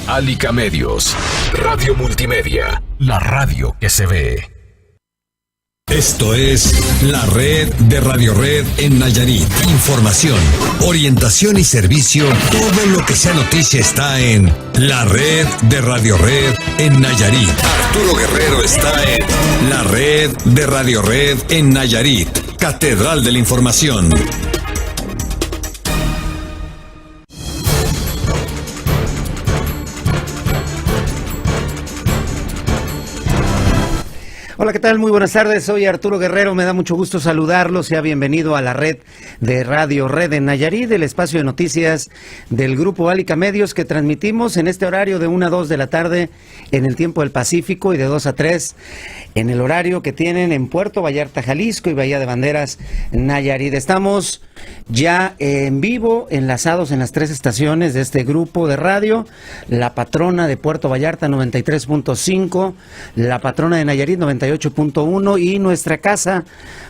Alica Medios, Radio Multimedia, la radio que se ve. Esto es la red de Radio Red en Nayarit. Información, orientación y servicio. Todo lo que sea noticia está en la red de Radio Red en Nayarit. Arturo Guerrero está en la red de Radio Red en Nayarit. Catedral de la Información. Hola, ¿qué tal? Muy buenas tardes, soy Arturo Guerrero, me da mucho gusto saludarlo, sea bienvenido a la red de Radio Red en Nayarit, el espacio de noticias del Grupo Alica Medios que transmitimos en este horario de 1 a 2 de la tarde en el tiempo del Pacífico y de 2 a 3 en el horario que tienen en Puerto Vallarta, Jalisco y Bahía de Banderas, Nayarit. Estamos ya en vivo, enlazados en las 3 estaciones de este grupo de radio, La Patrona de Puerto Vallarta 93.5, La Patrona de Nayarit 98.1 y nuestra casa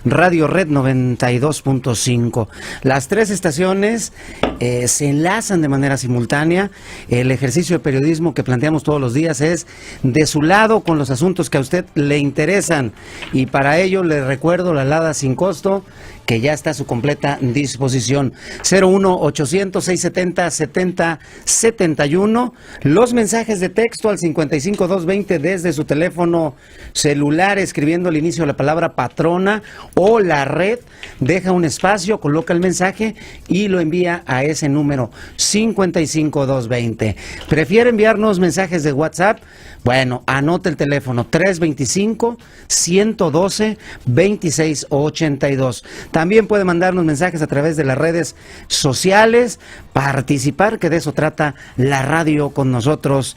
Radio Red 92.5. Las 3 estaciones se enlazan de manera simultánea. El ejercicio de periodismo que planteamos todos los días es de su lado con los asuntos que a usted le interesan, y para ello le recuerdo la alada sin costo que ya está a su completa disposición. 01800-670-7071. Los mensajes de texto al 55220 desde su teléfono celular, escribiendo al inicio la palabra patrona o la red. Deja un espacio, coloca el mensaje y lo envía a ese número 55220. ¿Prefiere enviarnos mensajes de WhatsApp? Bueno, anote el teléfono 325-112-2682. También puede mandarnos mensajes a través de las redes sociales, participar, que de eso trata la radio con nosotros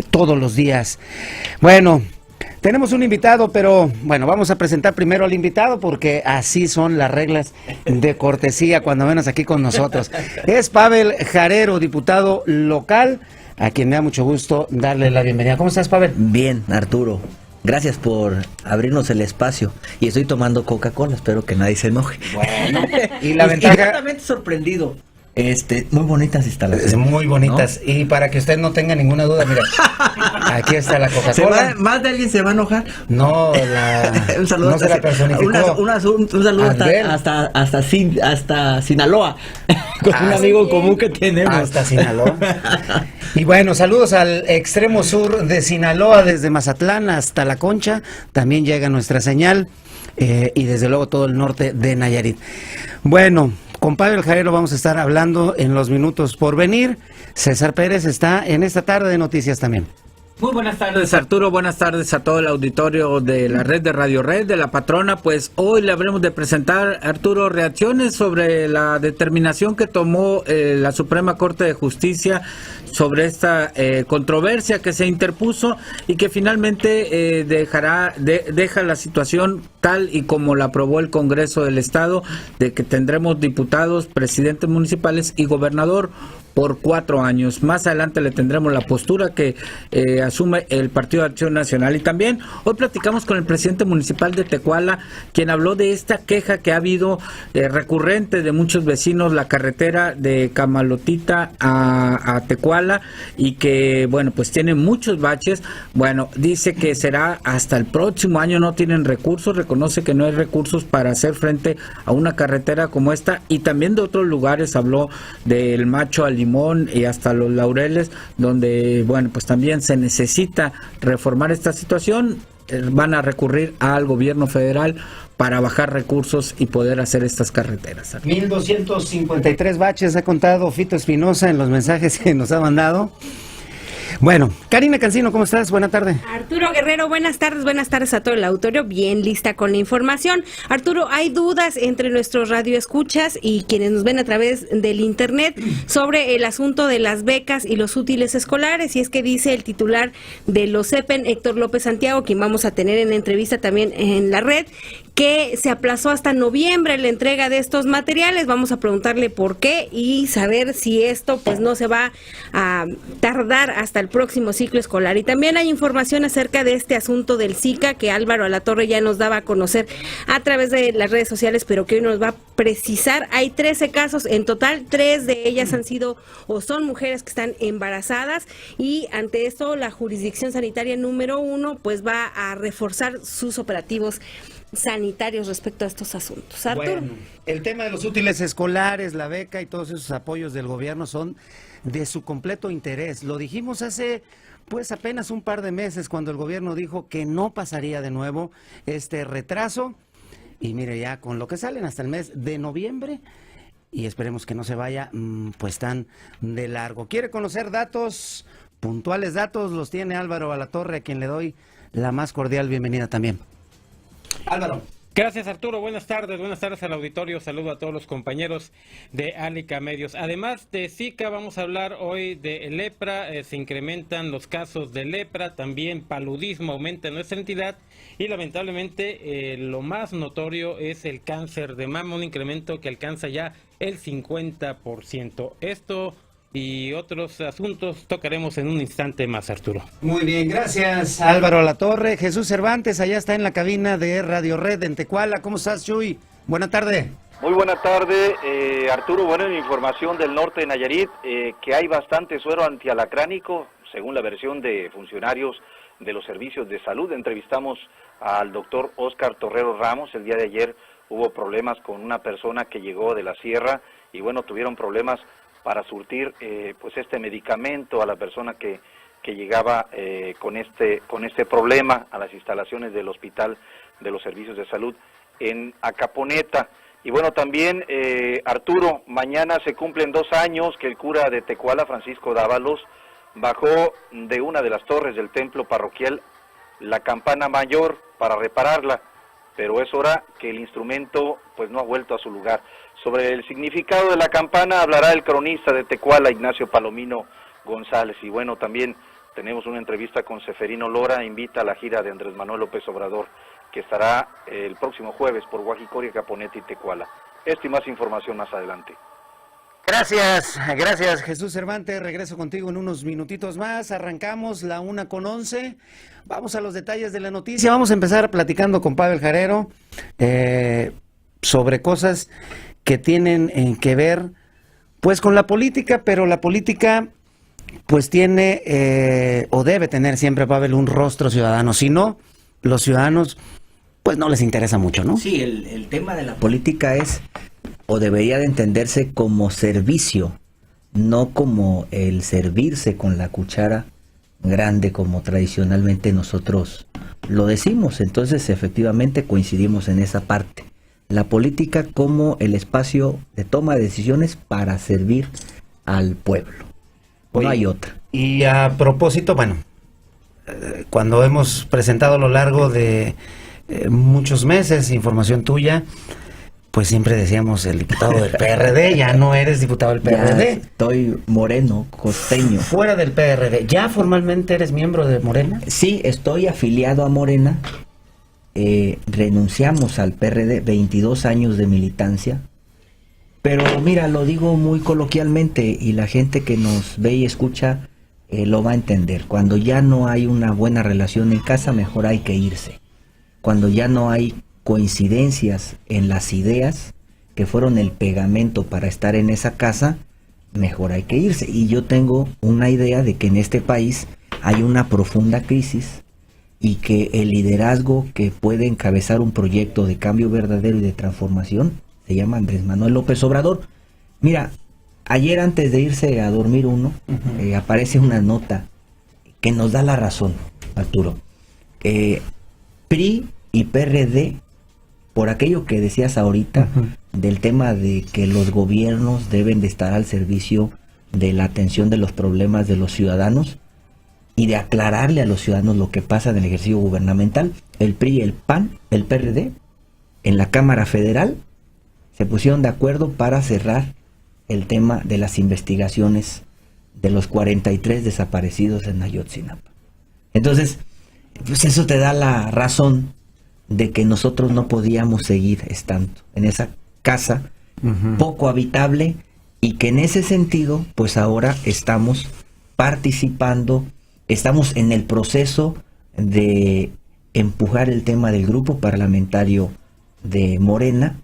todos los días. Bueno, tenemos un invitado, pero bueno, vamos a presentar primero al invitado porque así son las reglas de cortesía cuando menos aquí con nosotros. Es Pavel Jarero, diputado local, a quien me da mucho gusto darle la bienvenida. ¿Cómo estás, Pavel? Bien, Arturo. Gracias por abrirnos el espacio. Y estoy tomando Coca-Cola, espero que nadie se enoje. Bueno, y la ventaja... Completamente sorprendido. Muy bonitas instalaciones. Muy bonitas, ¿no? Y para que usted no tenga ninguna duda, mira, aquí está la Coca-Cola. ¿Más de alguien se va a enojar? No, un saludo, no se la personificó. Un saludo hasta Sinaloa, con un amigo común que tenemos. Hasta Sinaloa. Y bueno, saludos al extremo sur de Sinaloa, desde Mazatlán hasta La Concha, también llega nuestra señal, y desde luego todo el norte de Nayarit. Bueno, con Pavel Jarero vamos a estar hablando en los minutos por venir. César Pérez está en esta tarde de noticias también. Muy buenas tardes, Arturo, buenas tardes a todo el auditorio de la red de Radio Red, de La Patrona. Pues hoy le habremos de presentar, Arturo, reacciones sobre la determinación que tomó la Suprema Corte de Justicia sobre esta controversia que se interpuso y que finalmente deja la situación tal y como la aprobó el Congreso del Estado, de que tendremos diputados, presidentes municipales y gobernador por 4 años. Más adelante le tendremos la postura que asume el Partido de Acción Nacional. Y también hoy platicamos con el presidente municipal de Tecuala, quien habló de esta queja que ha habido recurrente de muchos vecinos, la carretera de Camalotita a Tecuala, y que, bueno, pues tiene muchos baches. Bueno, dice que será hasta el próximo año, no tienen recursos, reconoce que no hay recursos para hacer frente a una carretera como esta, y también de otros lugares, habló del Macho al Limón y hasta Los Laureles, donde, bueno, pues también se necesita reformar esta situación. Van a recurrir al gobierno federal para bajar recursos y poder hacer estas carreteras. 1,253 baches ha contado Fito Espinosa en los mensajes que nos ha mandado. Bueno, Karina Cancino, ¿cómo estás? Buena tarde. Arturo Guerrero, buenas tardes a todo el auditorio, bien lista con la información. Arturo, hay dudas entre nuestros radioescuchas y quienes nos ven a través del internet sobre el asunto de las becas y los útiles escolares, y es que dice el titular de los CEPEN, Héctor López Santiago, quien vamos a tener en entrevista también en la red, que se aplazó hasta noviembre la entrega de estos materiales. Vamos a preguntarle por qué y saber si esto pues no se va a tardar hasta el próximo ciclo escolar. Y también hay información acerca de este asunto del Zika que Álvaro Alatorre ya nos daba a conocer a través de las redes sociales, pero que hoy nos va a precisar. Hay 13 casos en total, 3 de ellas han sido o son mujeres que están embarazadas, y ante esto la jurisdicción sanitaria número 1 pues va a reforzar sus operativos sanitarios respecto a estos asuntos. Arturo. Bueno, el tema de los útiles escolares, la beca y todos esos apoyos del gobierno son de su completo interés. Lo dijimos hace pues apenas un par de meses cuando el gobierno dijo que no pasaría de nuevo este retraso, y mire ya con lo que salen hasta el mes de noviembre, y esperemos que no se vaya pues tan de largo. ¿Quiere conocer datos puntuales? Datos los tiene Álvaro Alatorre, a quien le doy la más cordial bienvenida también. Álvaro. Gracias, Arturo. Buenas tardes al auditorio. Saludo a todos los compañeros de Álica Medios. Además de Zika, vamos a hablar hoy de lepra. Se incrementan los casos de lepra, también paludismo aumenta en nuestra entidad, y lamentablemente lo más notorio es el cáncer de mama, un incremento que alcanza ya el 50%. Esto y otros asuntos tocaremos en un instante más, Arturo. Muy bien, gracias Álvaro Alatorre. Jesús Cervantes, allá está en la cabina de Radio Red en Tecuala. ¿Cómo estás, Chuy? Buena tarde. Muy buena tarde, Arturo. Bueno, en información del norte de Nayarit, que hay bastante suero antialacránico, según la versión de funcionarios de los servicios de salud. Entrevistamos al doctor Óscar Torrero Ramos. El día de ayer hubo problemas con una persona que llegó de la sierra y bueno, tuvieron problemas para surtir pues este medicamento a la persona que llegaba con este problema a las instalaciones del hospital de los servicios de salud en Acaponeta. Y bueno, también Arturo, mañana se cumplen 2 años que el cura de Tecuala, Francisco Dávalos, bajó de una de las torres del templo parroquial la campana mayor para repararla, pero es hora que el instrumento pues no ha vuelto a su lugar. Sobre el significado de la campana hablará el cronista de Tecuala, Ignacio Palomino González. Y bueno, también tenemos una entrevista con Seferino Lora, invita a la gira de Andrés Manuel López Obrador, que estará el próximo jueves por Guajicoria, Acaponeta y Tecuala. Esta y más información más adelante. Gracias Jesús Cervantes. Regreso contigo en unos minutitos más. Arrancamos la 1:11. Vamos a los detalles de la noticia. Vamos a empezar platicando con Pavel Jarero sobre cosas que tienen que ver pues con la política, pero la política pues tiene o debe tener siempre, Pavel, un rostro ciudadano. Si no, los ciudadanos pues no les interesa mucho, ¿no? Sí, el tema de la política es, o debería de entenderse como servicio, no como el servirse con la cuchara grande como tradicionalmente nosotros lo decimos. Entonces efectivamente coincidimos en esa parte. La política como el espacio de toma de decisiones para servir al pueblo. No hay otra. Y a propósito, bueno, cuando hemos presentado a lo largo de muchos meses información tuya, pues siempre decíamos el diputado del PRD, ya no eres diputado del PRD. Ya estoy moreno, costeño. Fuera del PRD, ¿ya formalmente eres miembro de Morena? Sí, estoy afiliado a Morena. Renunciamos al PRD, 22 años de militancia, pero mira, lo digo muy coloquialmente y la gente que nos ve y escucha lo va a entender. Cuando ya no hay una buena relación en casa, mejor hay que irse. Cuando ya no hay coincidencias en las ideas que fueron el pegamento para estar en esa casa, mejor hay que irse. Y yo tengo una idea de que en este país hay una profunda crisis y que el liderazgo que puede encabezar un proyecto de cambio verdadero y de transformación se llama Andrés Manuel López Obrador. Mira, ayer antes de irse a dormir aparece una nota que nos da la razón, Arturo. PRI y PRD, por aquello que decías ahorita, del tema de que los gobiernos deben de estar al servicio de la atención de los problemas de los ciudadanos, y de aclararle a los ciudadanos lo que pasa en el ejercicio gubernamental, el PRI, el PAN, el PRD, en la Cámara Federal, se pusieron de acuerdo para cerrar el tema de las investigaciones de los 43 desaparecidos en Ayotzinapa. Entonces, pues eso te da la razón de que nosotros no podíamos seguir estando en esa casa poco habitable, y que en ese sentido, pues ahora estamos participando, estamos en el proceso de empujar el tema del grupo parlamentario de Morena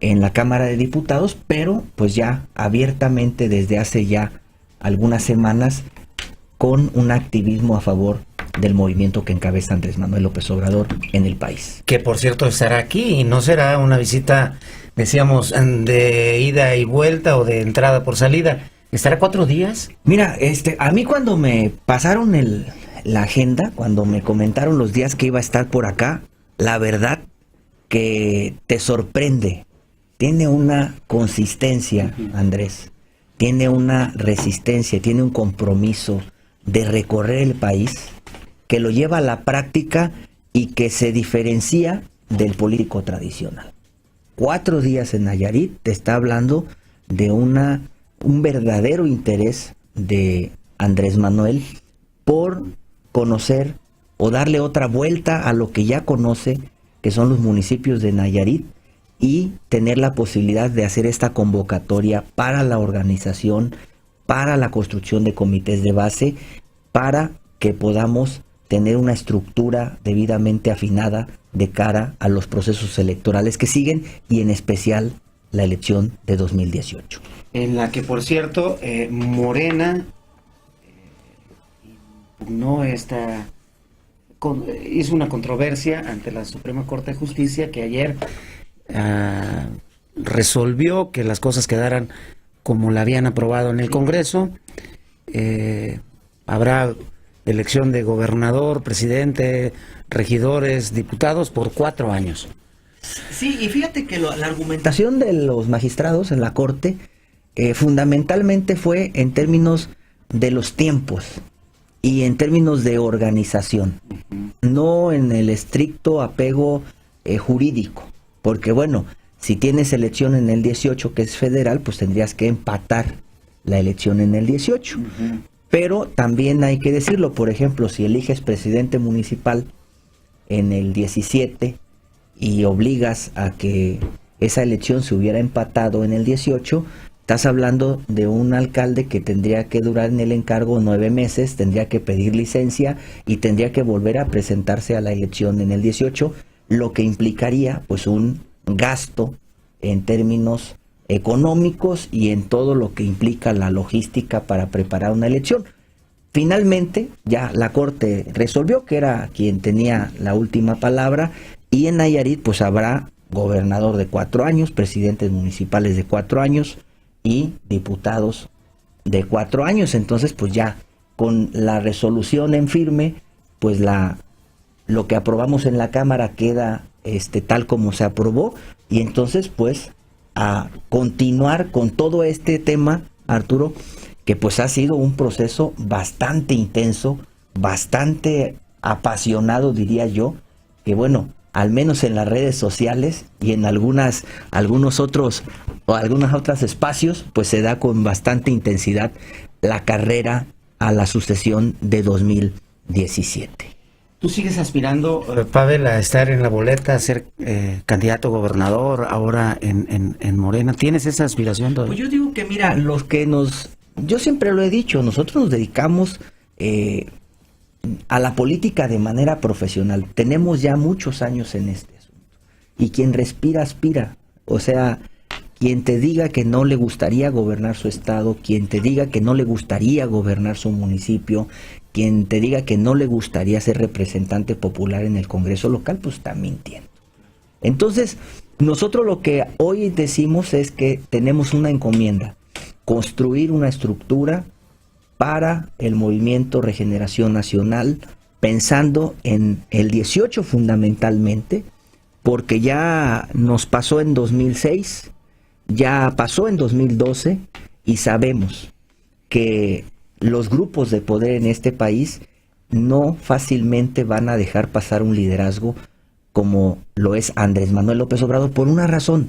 en la Cámara de Diputados, pero pues ya abiertamente desde hace ya algunas semanas, con un activismo a favor del movimiento que encabeza Andrés Manuel López Obrador en el país. Que por cierto estará aquí y no será una visita, decíamos, de ida y vuelta o de entrada por salida. ¿Estará 4 días? Mira, a mí cuando me pasaron la agenda, cuando me comentaron los días que iba a estar por acá, la verdad que te sorprende. Tiene una consistencia, Andrés, tiene una resistencia, tiene un compromiso de recorrer el país, que lo lleva a la práctica y que se diferencia del político tradicional. 4 días en Nayarit te está hablando de un verdadero interés de Andrés Manuel por conocer o darle otra vuelta a lo que ya conoce, que son los municipios de Nayarit, y tener la posibilidad de hacer esta convocatoria para la organización, para la construcción de comités de base, para que podamos tener una estructura debidamente afinada de cara a los procesos electorales que siguen, y en especial la elección de 2018. En la que, por cierto, Morena hizo una controversia ante la Suprema Corte de Justicia, que ayer resolvió que las cosas quedaran como la habían aprobado en el Congreso. Habrá elección de gobernador, presidente, regidores, diputados por 4 años. Sí, y fíjate que la argumentación de los magistrados en la Corte fundamentalmente fue en términos de los tiempos y en términos de organización, no en el estricto apego jurídico, porque bueno, si tienes elección en el 18, que es federal, pues tendrías que empatar la elección en el 18. Pero también hay que decirlo, por ejemplo, si eliges presidente municipal en el 17 y obligas a que esa elección se hubiera empatado en el 18, estás hablando de un alcalde que tendría que durar en el encargo 9 meses, tendría que pedir licencia y tendría que volver a presentarse a la elección en el 18, lo que implicaría pues un gasto en términos económicos y en todo lo que implica la logística para preparar una elección. Finalmente, ya la Corte resolvió que era quien tenía la última palabra, y en Nayarit pues habrá gobernador de 4 años, presidentes municipales de 4 años y diputados de 4 años. Entonces pues ya con la resolución en firme, pues lo que aprobamos en la Cámara queda tal como se aprobó, y entonces pues a continuar con todo este tema, Arturo, que pues ha sido un proceso bastante intenso, bastante apasionado, diría yo, que bueno, al menos en las redes sociales y en algunos otros espacios, pues se da con bastante intensidad la carrera a la sucesión de 2017. ¿Tú sigues aspirando, Pavel, a estar en la boleta, a ser candidato a gobernador ahora en Morena? ¿Tienes esa aspiración todavía? Pues yo digo que mira, yo siempre lo he dicho, nosotros nos dedicamos a la política de manera profesional. Tenemos ya muchos años en este asunto. Y quien respira, aspira. O sea, quien te diga que no le gustaría gobernar su estado, quien te diga que no le gustaría gobernar su municipio, quien te diga que no le gustaría ser representante popular en el Congreso local, pues está mintiendo. Entonces, nosotros lo que hoy decimos es que tenemos una encomienda: construir una estructura para el movimiento Regeneración Nacional, pensando en el 18 fundamentalmente, porque ya nos pasó en 2006, ya pasó en 2012, y sabemos que los grupos de poder en este país no fácilmente van a dejar pasar un liderazgo como lo es Andrés Manuel López Obrador, por una razón.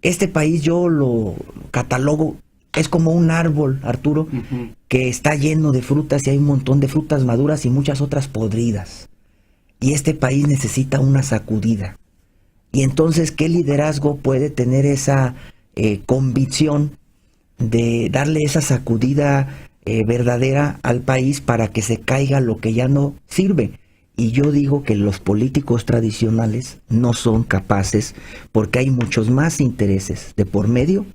Este país yo lo catalogo, es como un árbol, Arturo, que está lleno de frutas, y hay un montón de frutas maduras y muchas otras podridas. y este país necesita una sacudida. Y entonces, ¿qué liderazgo puede tener esa convicción de darle esa sacudida verdadera al país para que se caiga lo que ya no sirve? Y yo digo que los políticos tradicionales no son capaces, porque hay muchos más intereses de por medio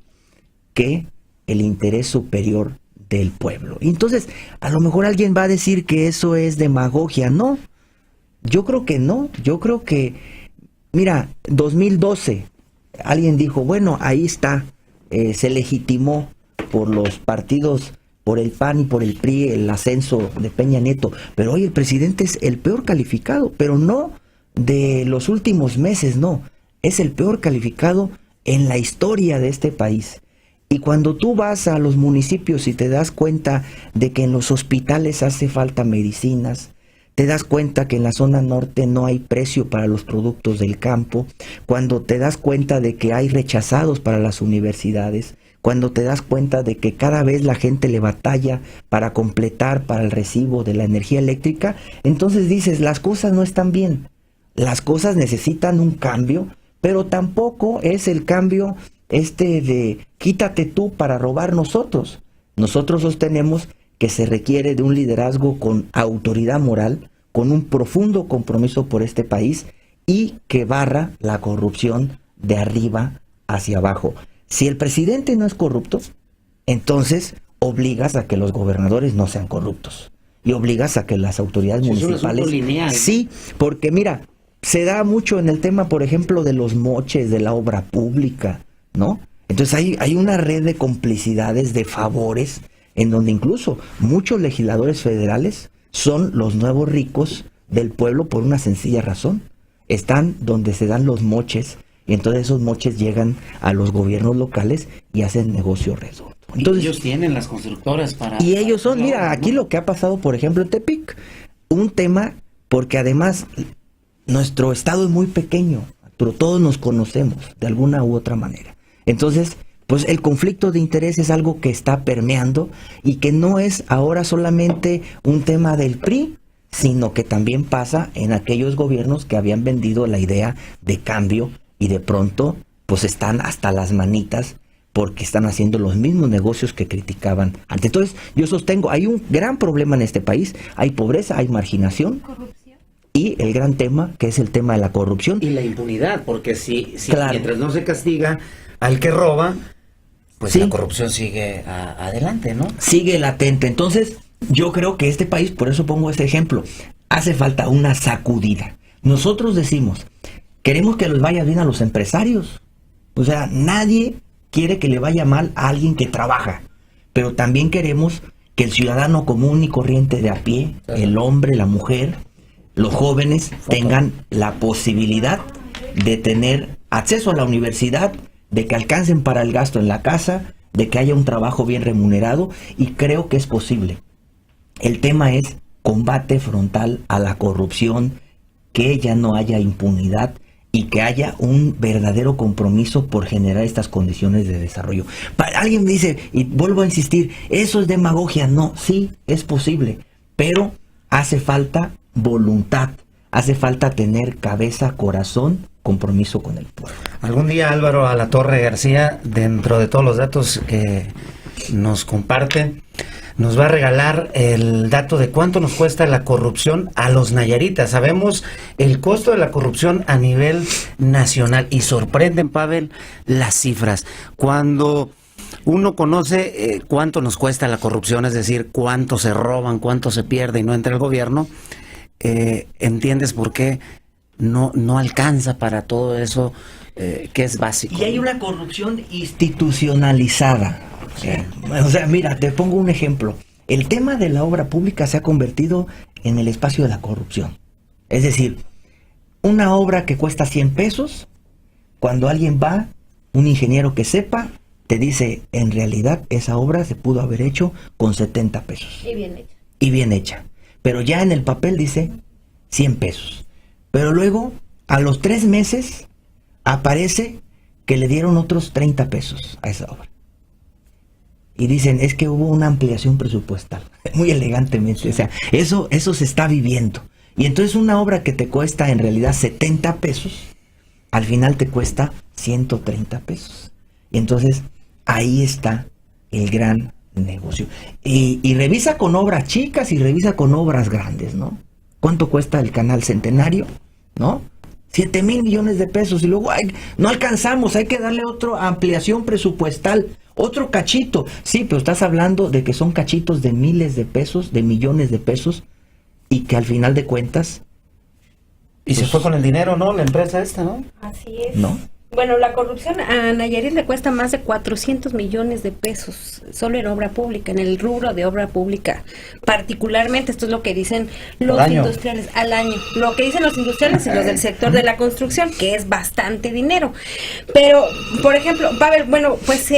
que el interés superior del pueblo. Y entonces, a lo mejor alguien va a decir que eso es demagogia. No, yo creo que no. Yo creo que, mira, 2012, alguien dijo, bueno, ahí está, se legitimó por los partidos, por el PAN y por el PRI, el ascenso de Peña Nieto. Pero hoy el presidente es el peor calificado, pero no de los últimos meses, no. Es el peor calificado en la historia de este país. Y cuando tú vas a los municipios y te das cuenta de que en los hospitales hace falta medicinas, te das cuenta que en la zona norte no hay precio para los productos del campo, cuando te das cuenta de que hay rechazados para las universidades, cuando te das cuenta de que cada vez la gente le batalla para completar para el recibo de la energía eléctrica, entonces dices, las cosas no están bien, las cosas necesitan un cambio, pero tampoco es el cambio de quítate tú para robar nosotros. Nosotros sostenemos que se requiere de un liderazgo con autoridad moral, con un profundo compromiso por este país y que barra la corrupción de arriba hacia abajo. Si el presidente no es corrupto, entonces obligas a que los gobernadores no sean corruptos y obligas a que las autoridades municipales... Sí, porque mira, se da mucho en el tema, por ejemplo, de los moches, de la obra pública, ¿no? Entonces hay una red de complicidades, de favores, en donde incluso muchos legisladores federales son los nuevos ricos del pueblo por una sencilla razón. Están donde se dan los moches, y entonces esos moches llegan a los gobiernos locales y hacen negocio redondo. Entonces, ellos tienen las constructoras para... Y ellos son, mira, aquí lo que ha pasado, por ejemplo, en Tepic, un tema, porque además nuestro estado es muy pequeño, pero todos nos conocemos de alguna u otra manera. Entonces, pues el conflicto de interés es algo que está permeando y que no es ahora solamente un tema del PRI, sino que también pasa en aquellos gobiernos que habían vendido la idea de cambio y de pronto pues están hasta las manitas porque están haciendo los mismos negocios que criticaban antes. Entonces, yo sostengo, hay un gran problema en este país, hay pobreza, hay marginación. Y el gran tema, que es el tema de la corrupción. Y la impunidad, porque si claro, mientras no se castiga al que roba, pues sí, la corrupción sigue adelante, ¿no? Sigue latente. Entonces, yo creo que este país, por eso pongo este ejemplo, hace falta una sacudida. Nosotros decimos, queremos que les vaya bien a los empresarios. O sea, nadie quiere que le vaya mal a alguien que trabaja. Pero también queremos que el ciudadano común y corriente de a pie, el hombre, la mujer, los jóvenes tengan la posibilidad de tener acceso a la universidad, de que alcancen para el gasto en la casa, de que haya un trabajo bien remunerado, y creo que es posible. El tema es combate frontal a la corrupción, que ya no haya impunidad y que haya un verdadero compromiso por generar estas condiciones de desarrollo. Alguien me dice, y vuelvo a insistir, eso es demagogia. No, sí, es posible, pero hace falta voluntad, hace falta tener cabeza, corazón, compromiso con el pueblo. Algún día Álvaro Alatorre García, dentro de todos los datos que nos comparte, nos va a regalar el dato de cuánto nos cuesta la corrupción a los nayaritas. Sabemos el costo de la corrupción a nivel nacional y sorprenden, Pavel, las cifras. Cuando uno conoce cuánto nos cuesta la corrupción, es decir, cuánto se roban, cuánto se pierde y no entra el gobierno, entiendes por qué no alcanza para todo eso que es básico. Y hay una corrupción institucionalizada. O sea, mira, te pongo un ejemplo. El tema de la obra pública se ha convertido en el espacio de la corrupción. Es decir, una obra que cuesta 100 pesos, cuando alguien va, un ingeniero que sepa, te dice, en realidad esa obra se pudo haber hecho con 70 pesos. Y bien hecha. Y bien hecha. Pero ya en el papel dice 100 pesos. Pero luego, a los 3 meses, aparece que le dieron otros 30 pesos a esa obra. Y dicen, es que hubo una ampliación presupuestal. Muy elegantemente. O sea, eso se está viviendo. Y entonces una obra que te cuesta en realidad 70 pesos, al final te cuesta 130 pesos. Y entonces ahí está el gran negocio. Y revisa con obras chicas y revisa con obras grandes, ¿no? ¿Cuánto cuesta el Canal Centenario? ¿No? 7,000 millones de pesos. Y luego no alcanzamos, hay que darle otra ampliación presupuestal, otro cachito. Sí, pero estás hablando de que son cachitos de miles de pesos, de millones de pesos, y que al final de cuentas... Y se fue con el dinero, ¿no? La empresa esta, ¿no? Así es. ¿No? Bueno, la corrupción a Nayarit le cuesta más de 400 millones de pesos, solo en obra pública, en el rubro de obra pública. Particularmente, esto es lo que dicen los industriales al año. Lo que dicen los industriales y los del sector de la construcción, que es bastante dinero. Pero, por ejemplo, Pavel, bueno, pues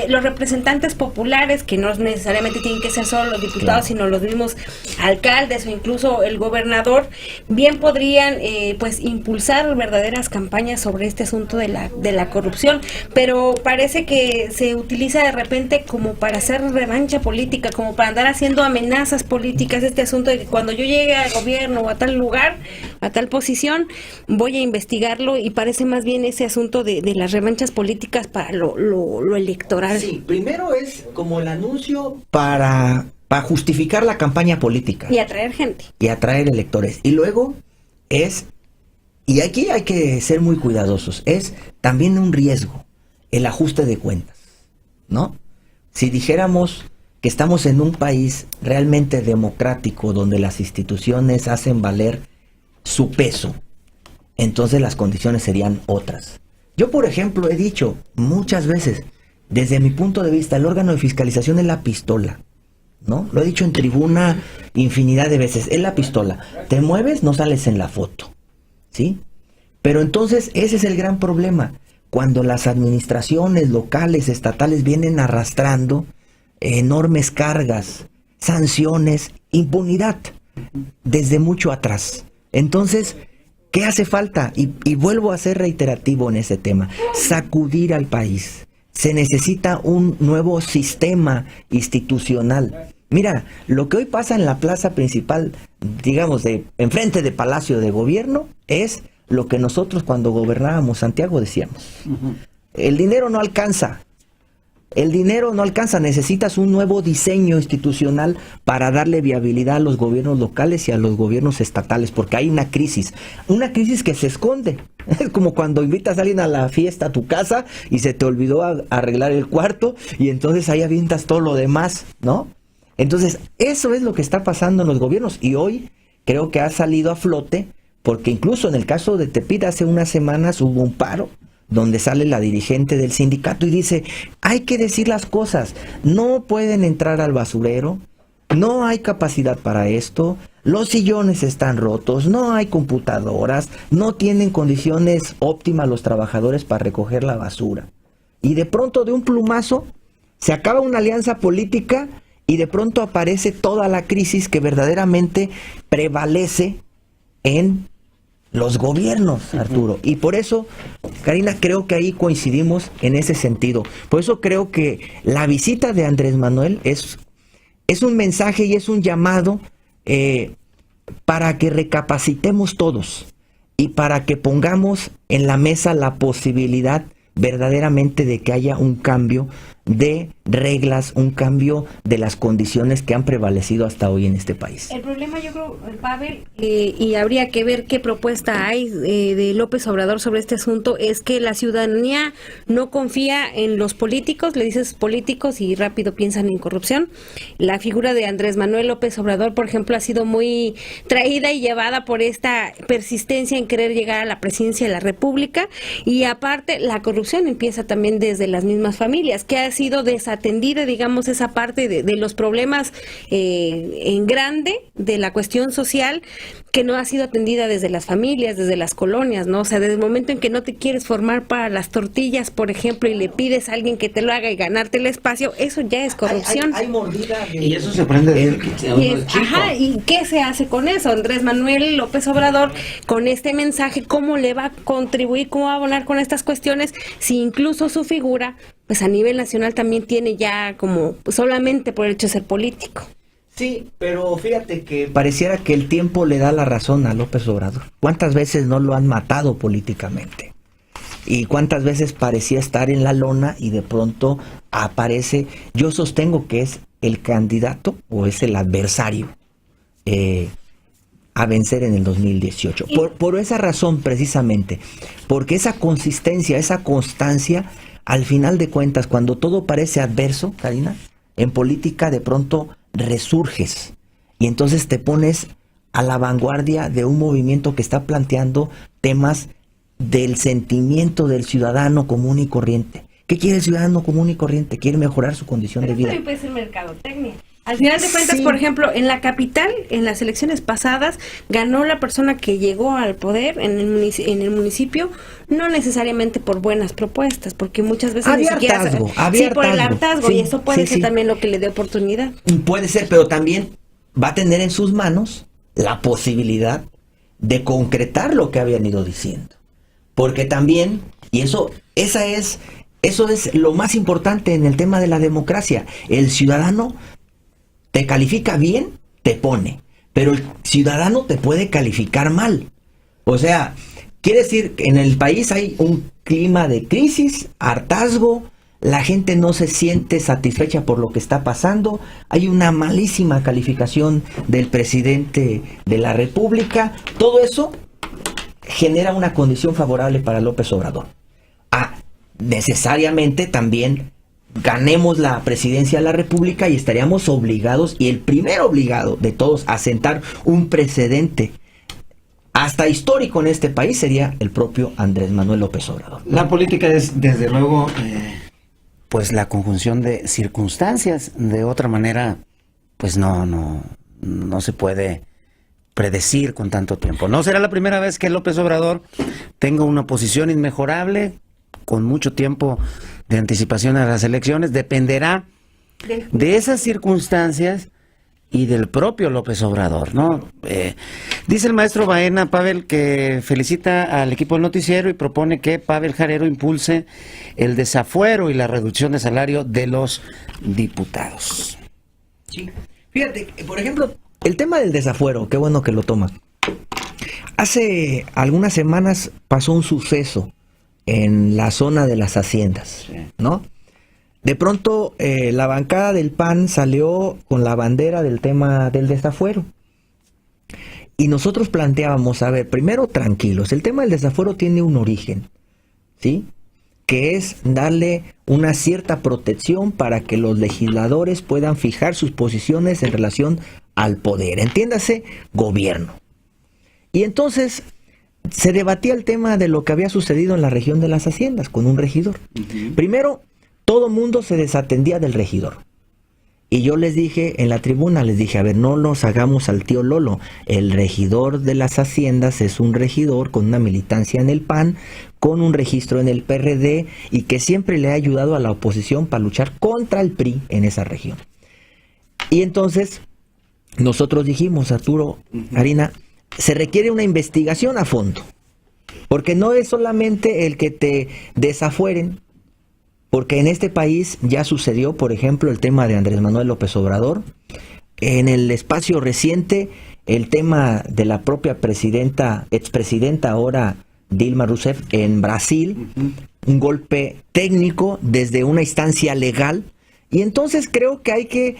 los representantes populares, que no necesariamente tienen que ser solo los diputados, claro, sino los mismos alcaldes o incluso el gobernador, bien podrían pues impulsar verdaderas campañas sobre este asunto de la corrupción, pero parece que se utiliza de repente como para hacer revancha política, como para andar haciendo amenazas políticas, este asunto de que cuando yo llegue al gobierno o a tal lugar, a tal posición, voy a investigarlo, y parece más bien ese asunto de las revanchas políticas para lo electoral. Sí, primero es como el anuncio para justificar la campaña política. Y atraer gente. Y atraer electores. Y luego es... Y aquí hay que ser muy cuidadosos. Es también un riesgo el ajuste de cuentas, ¿no? Si dijéramos que estamos en un país realmente democrático, donde las instituciones hacen valer su peso, entonces las condiciones serían otras. Yo, por ejemplo, he dicho muchas veces, desde mi punto de vista, el órgano de fiscalización es la pistola, ¿no? Lo he dicho en tribuna infinidad de veces, es la pistola. Te mueves, no sales en la foto, ¿sí? Pero entonces ese es el gran problema, cuando las administraciones locales, estatales vienen arrastrando enormes cargas, sanciones, impunidad desde mucho atrás. Entonces, ¿qué hace falta? Y vuelvo a ser reiterativo en ese tema, sacudir al país. Se necesita un nuevo sistema institucional. Mira, lo que hoy pasa en la plaza principal, digamos, enfrente de Palacio de Gobierno, es lo que nosotros cuando gobernábamos Santiago decíamos. El dinero no alcanza. El dinero no alcanza. Necesitas un nuevo diseño institucional para darle viabilidad a los gobiernos locales y a los gobiernos estatales, porque hay una crisis que se esconde. Es como cuando invitas a alguien a la fiesta a tu casa y se te olvidó arreglar el cuarto, y entonces ahí avientas todo lo demás, ¿no? Entonces, eso es lo que está pasando en los gobiernos, y hoy creo que ha salido a flote, porque incluso en el caso de Tepito hace unas semanas hubo un paro donde sale la dirigente del sindicato y dice, hay que decir las cosas, no pueden entrar al basurero, no hay capacidad para esto, los sillones están rotos, no hay computadoras, no tienen condiciones óptimas los trabajadores para recoger la basura. Y de pronto, de un plumazo, se acaba una alianza política y de pronto aparece toda la crisis que verdaderamente prevalece en los gobiernos, Arturo. Y por eso, Karina, creo que ahí coincidimos en ese sentido. Por eso creo que la visita de Andrés Manuel es un mensaje y es un llamado para que recapacitemos todos y para que pongamos en la mesa la posibilidad verdaderamente de que haya un cambio de reglas, un cambio de las condiciones que han prevalecido hasta hoy en este país. El problema, yo creo, Pavel, y habría que ver qué propuesta hay de López Obrador sobre este asunto, es que la ciudadanía no confía en los políticos, le dices políticos y rápido piensan en corrupción. La figura de Andrés Manuel López Obrador, por ejemplo, ha sido muy traída y llevada por esta persistencia en querer llegar a la presidencia de la República, y aparte la corrupción empieza también desde las mismas familias, que ha sido desatendida, digamos, esa parte de los problemas en grande de la cuestión social, que no ha sido atendida desde las familias, desde las colonias, ¿no? O sea, desde el momento en que no te quieres formar para las tortillas, por ejemplo, y le pides a alguien que te lo haga y ganarte el espacio, eso ya es corrupción. Hay mordida y eso se aprende de Ajá, ¿y qué se hace con eso? Andrés Manuel López Obrador, con este mensaje, ¿cómo le va a contribuir, cómo va a abonar con estas cuestiones, si incluso su figura, pues a nivel nacional también tiene ya como solamente por el hecho de ser político? Sí, pero fíjate que pareciera que el tiempo le da la razón a López Obrador. ¿Cuántas veces no lo han matado políticamente? Y cuántas veces parecía estar en la lona y de pronto aparece. Yo sostengo que es el candidato o es el adversario a vencer en el 2018. Por esa razón precisamente, porque esa consistencia, esa constancia, al final de cuentas, cuando todo parece adverso, Karina, en política de pronto resurges y entonces te pones a la vanguardia de un movimiento que está planteando temas del sentimiento del ciudadano común y corriente. ¿Qué quiere el ciudadano común y corriente? Quiere mejorar su condición de vida. Pero puede ser mercadotecnia. Al final de cuentas, sí. Por ejemplo, en la capital, en las elecciones pasadas, ganó la persona que llegó al poder en el municipio, no necesariamente por buenas propuestas, porque muchas veces había hartazgo, por el hartazgo, sí, y eso puede ser también lo que le dé oportunidad. Puede ser, pero también va a tener en sus manos la posibilidad de concretar lo que habían ido diciendo. Porque también, y eso es lo más importante en el tema de la democracia, el ciudadano te califica bien, te pone, pero el ciudadano te puede calificar mal. O sea, quiere decir que en el país hay un clima de crisis, hartazgo, la gente no se siente satisfecha por lo que está pasando, hay una malísima calificación del presidente de la República, todo eso genera una condición favorable para López Obrador. Necesariamente también ganemos la presidencia de la República y estaríamos obligados, y el primer obligado de todos a sentar un precedente hasta histórico en este país sería el propio Andrés Manuel López Obrador. La política es, desde luego, pues la conjunción de circunstancias. De otra manera, pues no se puede predecir con tanto tiempo. No será la primera vez que López Obrador tenga una posición inmejorable, con mucho tiempo de anticipación a las elecciones. Dependerá de esas circunstancias y del propio López Obrador, ¿no? Dice el maestro Baena, Pavel, que felicita al equipo del noticiero y propone que Pavel Jarero impulse el desafuero y la reducción de salario de los diputados. Sí. Fíjate, por ejemplo, el tema del desafuero, qué bueno que lo toma. Hace algunas semanas pasó un suceso en la zona de las haciendas, ¿no? De pronto la bancada del PAN salió con la bandera del tema del desafuero. Y nosotros planteábamos, a ver, primero tranquilos, el tema del desafuero tiene un origen, ¿sí? Que es darle una cierta protección para que los legisladores puedan fijar sus posiciones en relación al poder, entiéndase, gobierno. Y entonces se debatía el tema de lo que había sucedido en la región de las haciendas con un regidor. Primero, todo mundo se desatendía del regidor. Y yo les dije en la tribuna, les dije, a ver, no nos hagamos al tío Lolo. El regidor de las haciendas es un regidor con una militancia en el PAN, con un registro en el PRD y que siempre le ha ayudado a la oposición para luchar contra el PRI en esa región. Y entonces nosotros dijimos, Arturo, Karina, se requiere una investigación a fondo, porque no es solamente el que te desafueren, porque en este país ya sucedió, por ejemplo, el tema de Andrés Manuel López Obrador, en el espacio reciente, el tema de la propia expresidenta ahora Dilma Rousseff en Brasil, un golpe técnico desde una instancia legal, y entonces creo que hay que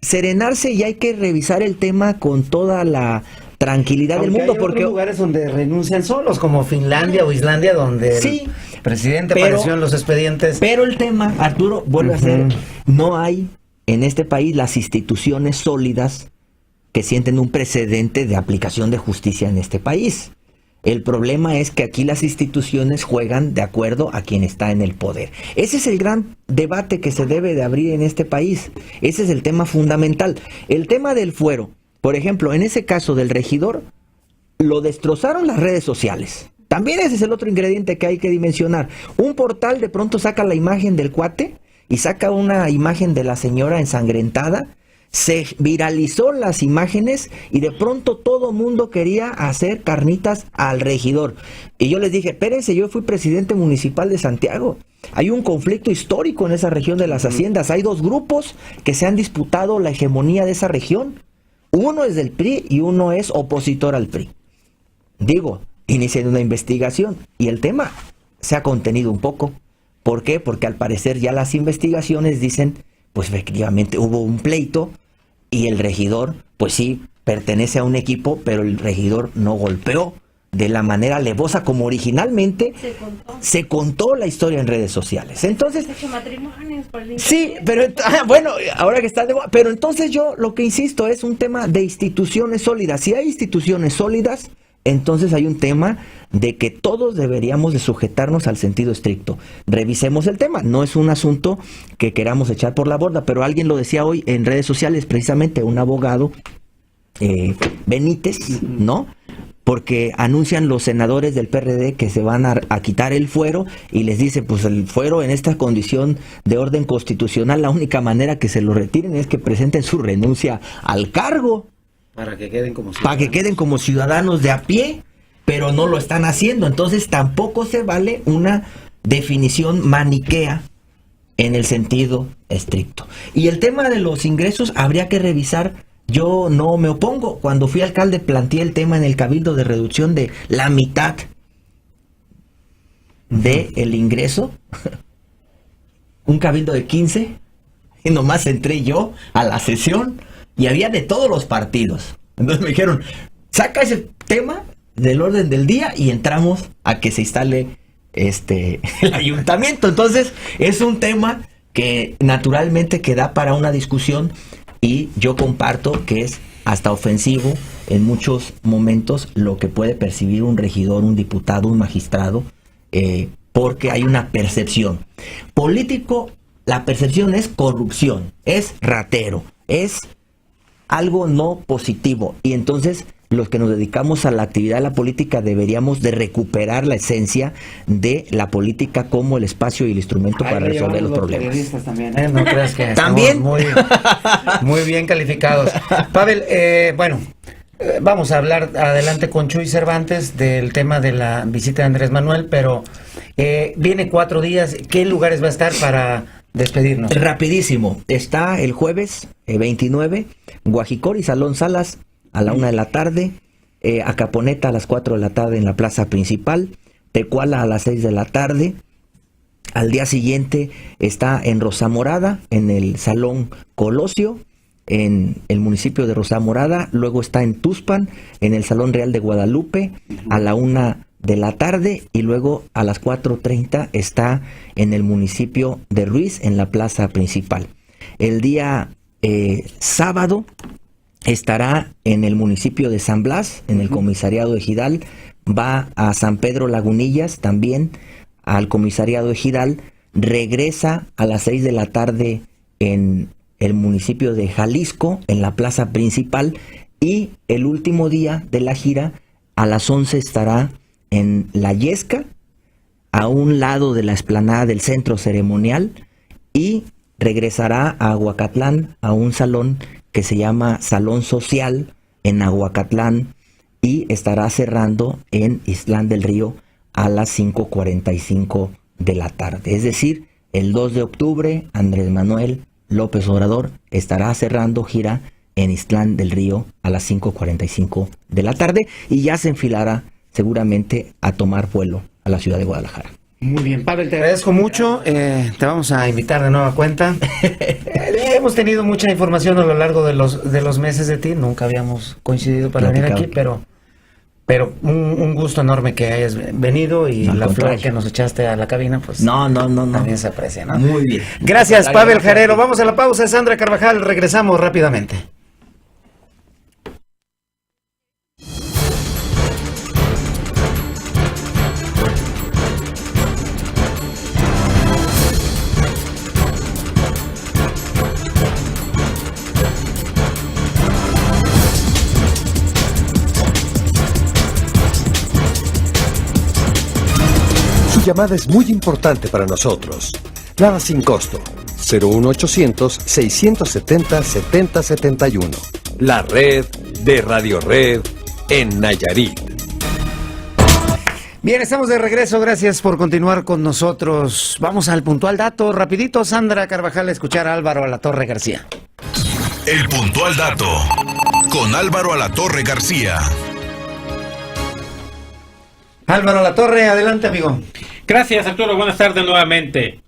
serenarse y hay que revisar el tema con toda la tranquilidad del mundo, porque hay lugares donde renuncian solos, como Finlandia o Islandia, donde el presidente apareció en los expedientes. Pero el tema, Arturo, vuelve a ser, no hay en este país las instituciones sólidas que sienten un precedente de aplicación de justicia en este país. El problema es que aquí las instituciones juegan de acuerdo a quien está en el poder. Ese es el gran debate que se debe de abrir en este país. Ese es el tema fundamental. El tema del fuero, por ejemplo, en ese caso del regidor, lo destrozaron las redes sociales. También ese es el otro ingrediente que hay que dimensionar. Un portal de pronto saca la imagen del cuate y saca una imagen de la señora ensangrentada, se viralizó las imágenes y de pronto todo mundo quería hacer carnitas al regidor. Y yo les dije, espérense, yo fui presidente municipal de Santiago. Hay un conflicto histórico en esa región de las haciendas. Hay 2 grupos que se han disputado la hegemonía de esa región. Uno es del PRI y uno es opositor al PRI. Digo, inicié una investigación y el tema se ha contenido un poco. ¿Por qué? Porque al parecer ya las investigaciones dicen, pues efectivamente hubo un pleito y el regidor, pues sí, pertenece a un equipo, pero el regidor no golpeó de la manera alevosa como originalmente se contó la historia en redes sociales. Entonces, sí, pero bueno, ahora que está pero entonces yo lo que insisto es un tema de instituciones sólidas. Si hay instituciones sólidas, entonces hay un tema de que todos deberíamos de sujetarnos al sentido estricto. Revisemos el tema. No es un asunto que queramos echar por la borda, pero alguien lo decía hoy en redes sociales, precisamente un abogado, Benítez, ¿no? Porque anuncian los senadores del PRD que se van a quitar el fuero y les dice, pues el fuero en esta condición de orden constitucional, la única manera que se lo retiren es que presenten su renuncia al cargo. Para que queden como ciudadanos de a pie, pero no lo están haciendo. Entonces tampoco se vale una definición maniquea en el sentido estricto. Y el tema de los ingresos habría que revisar. Yo no me opongo. Cuando fui alcalde planteé el tema en el cabildo de reducción de la mitad del ingreso. Un cabildo de 15 y nomás entré yo a la sesión y había de todos los partidos. Entonces me dijeron, saca ese tema del orden del día y entramos a que se instale el ayuntamiento. Entonces es un tema que naturalmente da para una discusión. Y yo comparto que es hasta ofensivo en muchos momentos lo que puede percibir un regidor, un diputado, un magistrado, porque hay una percepción. Político, la percepción es corrupción, es ratero, es algo no positivo. Y entonces los que nos dedicamos a la actividad de la política deberíamos de recuperar la esencia de la política como el espacio y el instrumento para resolver los problemas. Periodistas también, ¿eh? No creas que ¿también? Muy bien calificados. Pavel, bueno, vamos a hablar adelante con Chuy Cervantes del tema de la visita de Andrés Manuel, pero viene 4 días. ¿Qué lugares va a estar para despedirnos? Rapidísimo. Está el jueves 29, Guajicori, Salón Salas, a la 1 de la tarde, Acaponeta a las 4 de la tarde en la plaza principal, Tecuala a las 6 de la tarde. Al día siguiente está en Rosamorada, en el Salón Colosio, en el municipio de Rosamorada. Luego está en Tuspan, en el Salón Real de Guadalupe, a la 1 de la tarde. Y luego a las 4:30 está en el municipio de Ruiz, en la plaza principal. El día sábado estará en el municipio de San Blas, en el comisariado ejidal. Va a San Pedro Lagunillas, también al comisariado ejidal. Regresa a las 6 de la tarde en el municipio de Jalisco, en la plaza principal. Y el último día de la gira, a las 11 estará en La Yesca, a un lado de la explanada del centro ceremonial. Y regresará a Aguacatlán, a un salón que se llama Salón Social en Aguacatlán, y estará cerrando en Islán del Río a las 5:45 de la tarde. Es decir, el 2 de octubre, Andrés Manuel López Obrador estará cerrando gira en Islán del Río a las 5:45 de la tarde y ya se enfilará seguramente a tomar vuelo a la ciudad de Guadalajara. Muy bien, Pavel, te agradezco mucho. Te vamos a invitar de nueva cuenta. Hemos tenido mucha información a lo largo de los meses de ti. Nunca habíamos coincidido para venir aquí, pero un gusto enorme que hayas venido y la flor que nos echaste a la cabina, pues no. También se aprecia, ¿no? Muy bien. Gracias, Pavel Jarero. Vamos a la pausa, Sandra Carvajal. Regresamos rápidamente. Su llamada es muy importante para nosotros. Nada sin costo. 01800-670-7071. La red de Radio Red en Nayarit. Bien, estamos de regreso, gracias por continuar con nosotros. Vamos al puntual dato, rapidito, Sandra Carvajal, a escuchar a Álvaro Alatorre García. El puntual dato con Álvaro Alatorre García. Álvaro Alatorre, adelante, amigo. Gracias, Arturo. Buenas tardes nuevamente.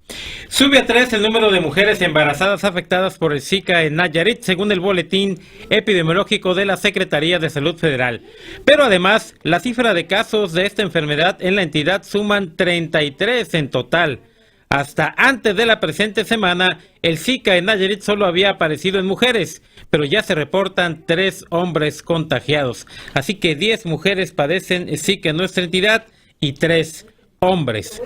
Sube a 3 el número de mujeres embarazadas afectadas por el Zika en Nayarit, según el boletín epidemiológico de la Secretaría de Salud Federal. Pero además, la cifra de casos de esta enfermedad en la entidad suman 33 en total. Hasta antes de la presente semana, el Zika en Nayarit solo había aparecido en mujeres, pero ya se reportan 3 hombres contagiados. Así que 10 mujeres padecen Zika en nuestra entidad y 3 hombres.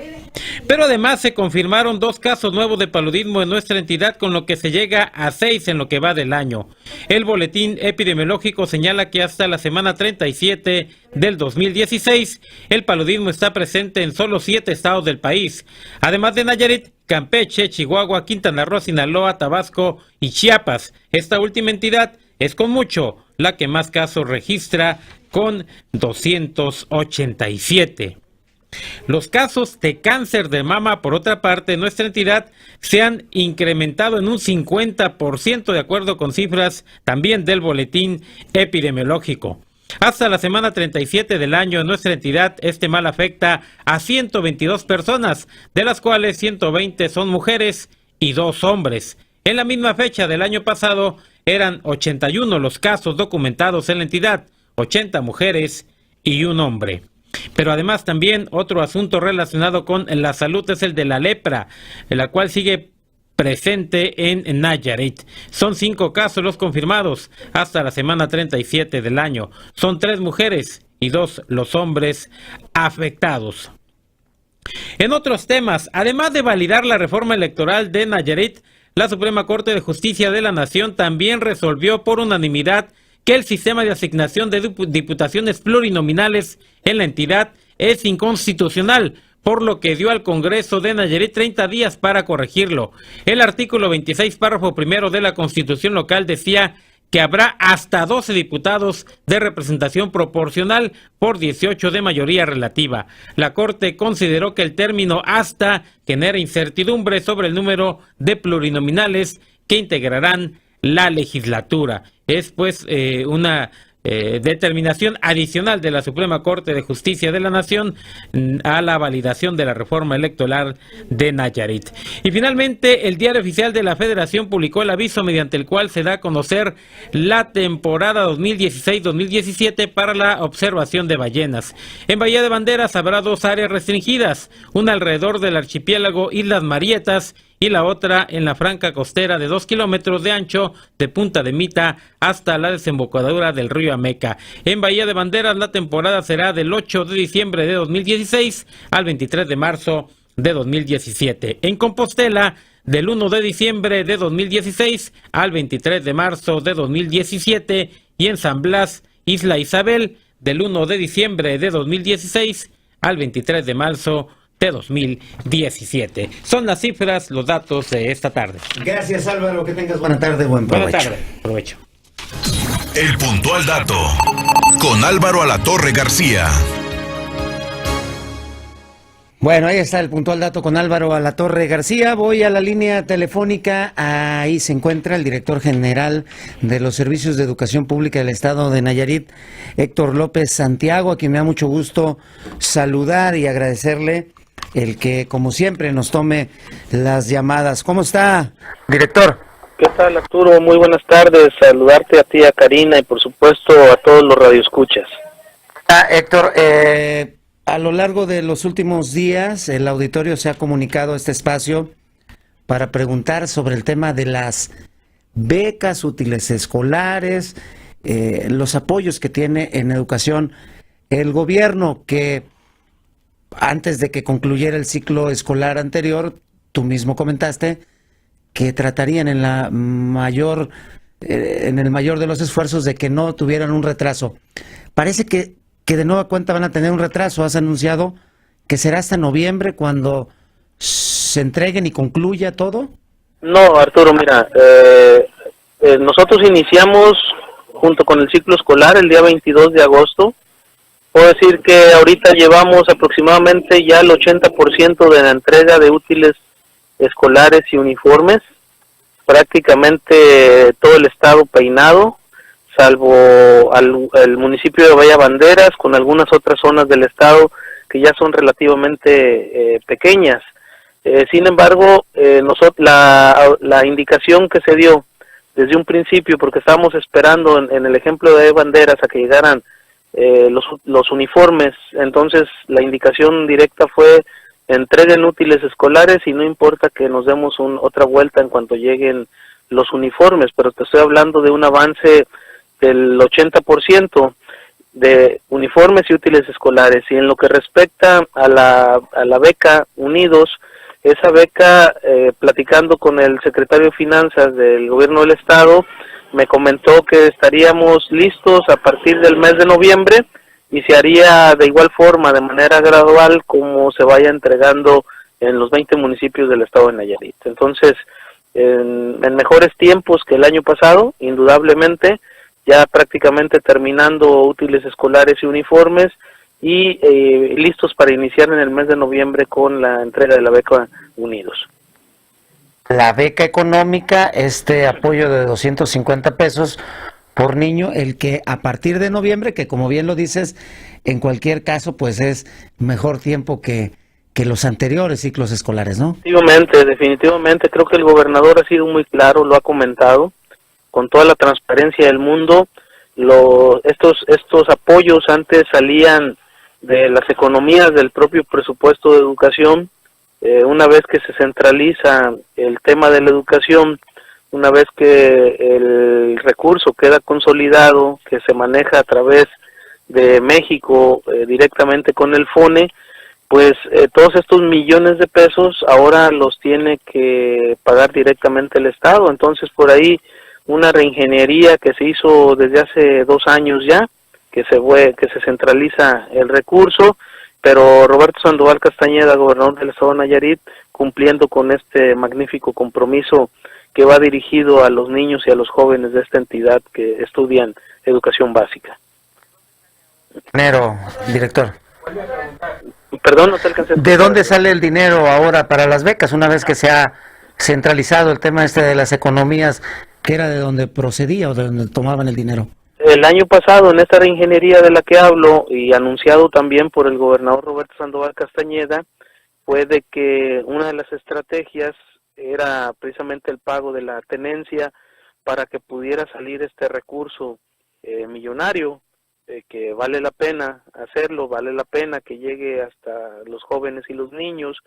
Pero además se confirmaron 2 casos nuevos de paludismo en nuestra entidad, con lo que se llega a 6 en lo que va del año. El boletín epidemiológico señala que hasta la semana 37 del 2016, el paludismo está presente en solo 7 estados del país. Además de Nayarit, Campeche, Chihuahua, Quintana Roo, Sinaloa, Tabasco y Chiapas. Esta última entidad es con mucho la que más casos registra, con 287. Los casos de cáncer de mama, por otra parte, en nuestra entidad se han incrementado en un 50%, de acuerdo con cifras también del boletín epidemiológico. Hasta la semana 37 del año en nuestra entidad, este mal afecta a 122 personas, de las cuales 120 son mujeres y 2 hombres. En la misma fecha del año pasado eran 81 los casos documentados en la entidad, 80 mujeres y 1 hombre. Pero además también otro asunto relacionado con la salud es el de la lepra, la cual sigue presente en Nayarit. Son 5 casos los confirmados hasta la semana 37 del año. Son 3 mujeres y 2 los hombres afectados. En otros temas, además de validar la reforma electoral de Nayarit, la Suprema Corte de Justicia de la Nación también resolvió por unanimidad que el sistema de asignación de diputaciones plurinominales en la entidad es inconstitucional, por lo que dio al Congreso de Nayarit 30 días para corregirlo. El artículo 26, párrafo primero de la Constitución local decía que habrá hasta 12 diputados de representación proporcional por 18 de mayoría relativa. La Corte consideró que el término hasta genera incertidumbre sobre el número de plurinominales que integrarán la legislatura. Es pues una determinación adicional de la Suprema Corte de Justicia de la Nación a la validación de la reforma electoral de Nayarit. Y finalmente, el Diario Oficial de la Federación publicó el aviso mediante el cual se da a conocer la temporada 2016-2017 para la observación de ballenas. En Bahía de Banderas habrá 2 áreas restringidas, una alrededor del archipiélago Islas Marietas y la otra en la franja costera de 2 kilómetros de ancho de Punta de Mita hasta la desembocadura del río Ameca. En Bahía de Banderas la temporada será del 8 de diciembre de 2016 al 23 de marzo de 2017. En Compostela, del 1 de diciembre de 2016 al 23 de marzo de 2017, y en San Blas, Isla Isabel, del 1 de diciembre de 2016 al 23 de marzo de 2017. Son las cifras, los datos de esta tarde. Gracias, Álvaro, que tengas buena tarde, buen provecho. Buenas tardes, provecho. El puntual dato con Álvaro Alatorre García. Bueno, ahí está el puntual dato con Álvaro Alatorre García. Voy a la línea telefónica. Ahí se encuentra el director general de los Servicios de Educación Pública del Estado de Nayarit, Héctor López Santiago, a quien me da mucho gusto saludar y agradecerle el que, como siempre, nos tome las llamadas. ¿Cómo está, director? ¿Qué tal, Arturo? Muy buenas tardes. Saludarte a ti, a Karina y, por supuesto, a todos los radioescuchas. Héctor, a lo largo de los últimos días, el auditorio se ha comunicado a este espacio para preguntar sobre el tema de las becas, útiles escolares, los apoyos que tiene en educación el gobierno, que antes de que concluyera el ciclo escolar anterior, tú mismo comentaste que tratarían en el mayor de los esfuerzos de que no tuvieran un retraso. Parece que de nueva cuenta van a tener un retraso. Has anunciado que será hasta noviembre cuando se entreguen y concluya todo. No, Arturo, mira, nosotros iniciamos junto con el ciclo escolar el día 22 de agosto. Puedo decir que ahorita llevamos aproximadamente ya el 80% de la entrega de útiles escolares y uniformes, prácticamente todo el estado peinado, salvo el municipio de Bahía Banderas, con algunas otras zonas del estado que ya son relativamente pequeñas. Sin embargo, la indicación que se dio desde un principio, porque estábamos esperando en el ejemplo de Bahía Banderas a que llegaran los uniformes, entonces la indicación directa fue: entreguen útiles escolares y no importa que nos demos otra vuelta en cuanto lleguen los uniformes, pero te estoy hablando de un avance del 80% de uniformes y útiles escolares. Y en lo que respecta a la beca Unidos, esa beca, platicando con el secretario de Finanzas del gobierno del estado, me comentó que estaríamos listos a partir del mes de noviembre y se haría de igual forma, de manera gradual, como se vaya entregando en los 20 municipios del estado de Nayarit. Entonces, en mejores tiempos que el año pasado, indudablemente, ya prácticamente terminando útiles escolares y uniformes y listos para iniciar en el mes de noviembre con la entrega de la beca Unidos. La beca económica, este apoyo de 250 pesos por niño, el que a partir de noviembre, que como bien lo dices, en cualquier caso, pues es mejor tiempo que los anteriores ciclos escolares, ¿no? Definitivamente, creo que el gobernador ha sido muy claro, lo ha comentado, con toda la transparencia del mundo. Estos apoyos antes salían de las economías del propio presupuesto de educación. Una vez que se centraliza el tema de la educación, una vez que el recurso queda consolidado, que se maneja a través de México directamente con el FONE, pues todos estos millones de pesos ahora los tiene que pagar directamente el Estado. Entonces, por ahí una reingeniería que se hizo desde hace 2 años ya, que se centraliza el recurso, pero Roberto Sandoval Castañeda, gobernador del estado de Nayarit, cumpliendo con este magnífico compromiso que va dirigido a los niños y a los jóvenes de esta entidad que estudian educación básica. Dinero, director. Perdón, no te alcancé. ¿De dónde sale el dinero ahora para las becas, una vez que se ha centralizado el tema de las economías, que era de donde procedía o de donde tomaban el dinero? El año pasado, en esta reingeniería de la que hablo, y anunciado también por el gobernador Roberto Sandoval Castañeda, fue de que una de las estrategias era precisamente el pago de la tenencia para que pudiera salir este recurso millonario, que vale la pena hacerlo, vale la pena que llegue hasta los jóvenes y los niños.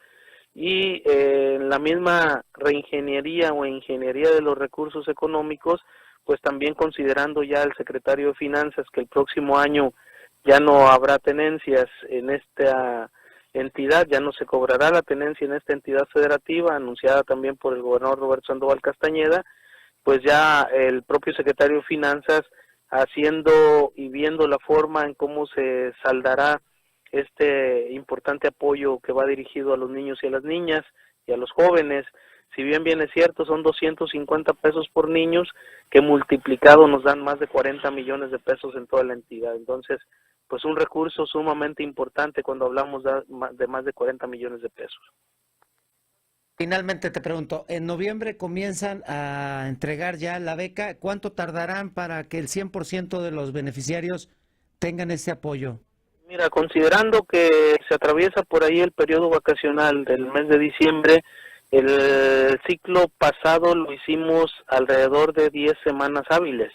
Y en la misma reingeniería o ingeniería de los recursos económicos, pues también considerando ya el secretario de Finanzas que el próximo año ya no habrá tenencias en esta entidad, ya no se cobrará la tenencia en esta entidad federativa, anunciada también por el gobernador Roberto Sandoval Castañeda, pues ya el propio secretario de Finanzas haciendo y viendo la forma en cómo se saldará este importante apoyo que va dirigido a los niños y a las niñas y a los jóvenes. Si bien es cierto, son 250 pesos por niños, que multiplicado nos dan más de 40 millones de pesos en toda la entidad. Entonces, pues un recurso sumamente importante cuando hablamos de más de 40 millones de pesos. Finalmente te pregunto, en noviembre comienzan a entregar ya la beca, ¿cuánto tardarán para que el 100% de los beneficiarios tengan ese apoyo? Mira, considerando que se atraviesa por ahí el periodo vacacional del mes de diciembre, el ciclo pasado lo hicimos alrededor de 10 semanas hábiles,